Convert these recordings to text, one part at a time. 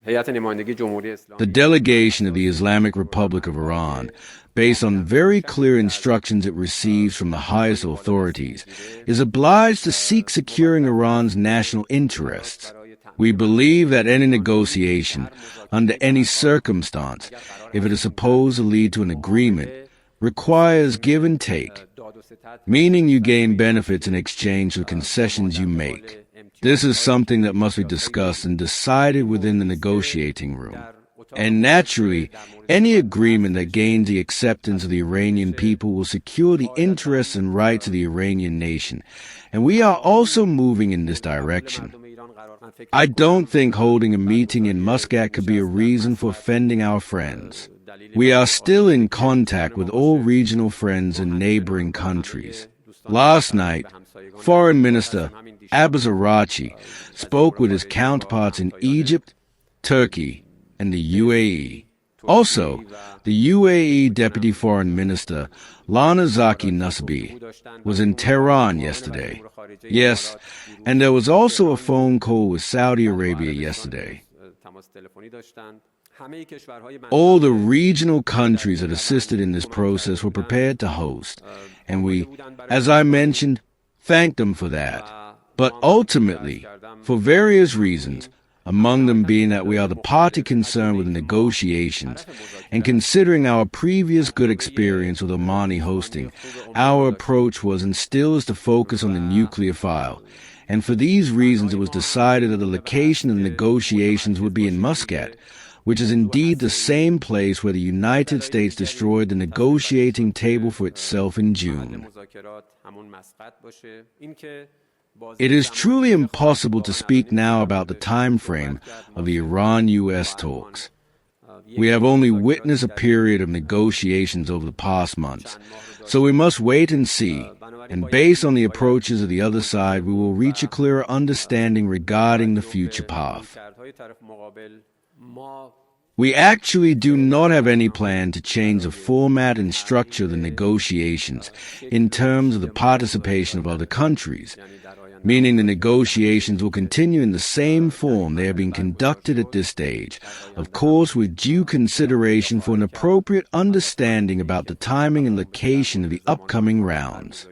The delegation of the Islamic Republic of Iran, based on very clear instructions it receives from the highest authorities, is obliged to seek securing Iran's national interests. We believe that any negotiation, under any circumstance, if it is supposed to lead to an agreement, requires give and take, meaning you gain benefits in exchange for concessions you make. This is something that must be discussed and decided within the negotiating room. And naturally, any agreement that gains the acceptance of the Iranian people will secure the interests and rights of the Iranian nation, and we are also moving in this direction. I don't think holding a meeting in Muscat could be a reason for offending our friends. We are still in contact with all regional friends and neighboring countries. Last night, Foreign Minister Abbas Araghchi spoke with his counterparts in Egypt, Turkey, and the UAE. Also, the UAE Deputy Foreign Minister Lana Zaki Nasbi was in Tehran yesterday. Yes, and there was also a phone call with Saudi Arabia yesterday. All the regional countries that assisted in this process were prepared to host, and we, as I mentioned, thanked them for that. But ultimately, for various reasons, among them being that we are the party concerned with the negotiations, and considering our previous good experience with Omani hosting, our approach was and still is to focus on the nuclear file. And for these reasons, it was decided that the location of the negotiations would be in Muscat, which is indeed the same place where the United States destroyed the negotiating table for itself in June. It is truly impossible to speak now about the time frame of the Iran-U.S. talks. We have only witnessed a period of negotiations over the past months, so we must wait and see, and based on the approaches of the other side, we will reach a clearer understanding regarding the future path. We actually do not have any plan to change the format and structure of the negotiations in terms of the participation of other countries, meaning the negotiations will continue in the same form they have been conducted at this stage, of course with due consideration for an appropriate understanding about the timing and location of the upcoming rounds.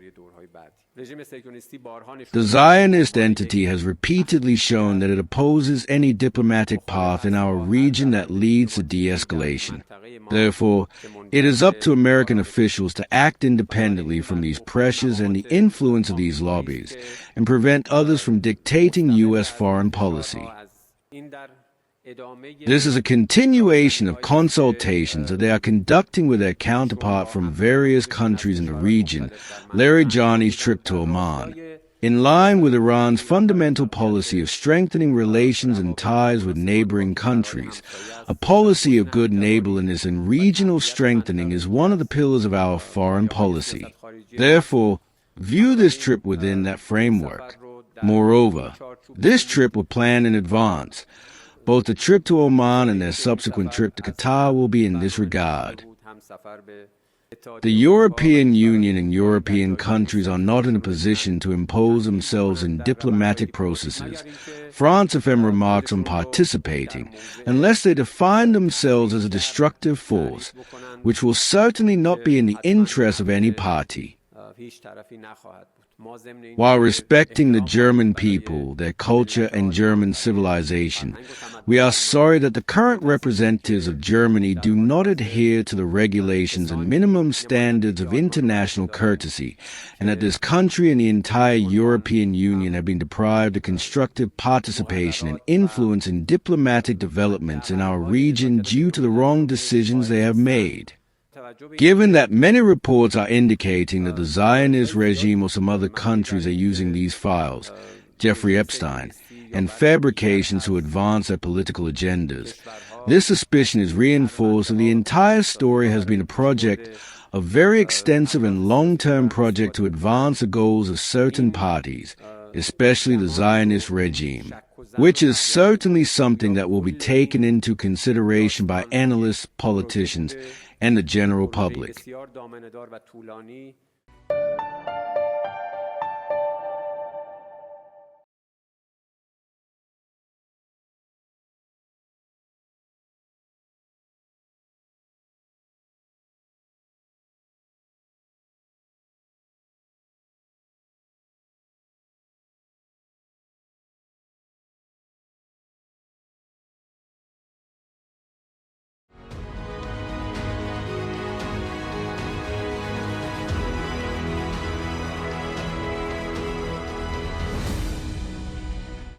The Zionist entity has repeatedly shown that it opposes any diplomatic path in our region that leads to de-escalation. Therefore, it is up to American officials to act independently from these pressures and the influence of these lobbies, and prevent others from dictating U.S. foreign policy. This is a continuation of consultations that they are conducting with their counterpart from various countries in the region, Larijani's trip to Oman, in line with Iran's fundamental policy of strengthening relations and ties with neighboring countries. A policy of good neighborliness and regional strengthening is one of the pillars of our foreign policy. Therefore, view this trip within that framework. Moreover, this trip was planned in advance. Both the trip to Oman and their subsequent trip to Qatar will be in this regard. The European Union and European countries are not in a position to impose themselves in diplomatic processes. France FM remarks on participating, unless they define themselves as a destructive force, which will certainly not be in the interest of any party. While respecting the German people, their culture, and German civilization, we are sorry that the current representatives of Germany do not adhere to the regulations and minimum standards of international courtesy, and that this country and the entire European Union have been deprived of constructive participation and influence in diplomatic developments in our region due to the wrong decisions they have made. Given that many reports are indicating that the Zionist regime or some other countries are using these files, Jeffrey Epstein, and fabrications to advance their political agendas, this suspicion is reinforced that the entire story has been a project, a very extensive and long-term project to advance the goals of certain parties, especially the Zionist regime, which is certainly something that will be taken into consideration by analysts, politicians, and the general public.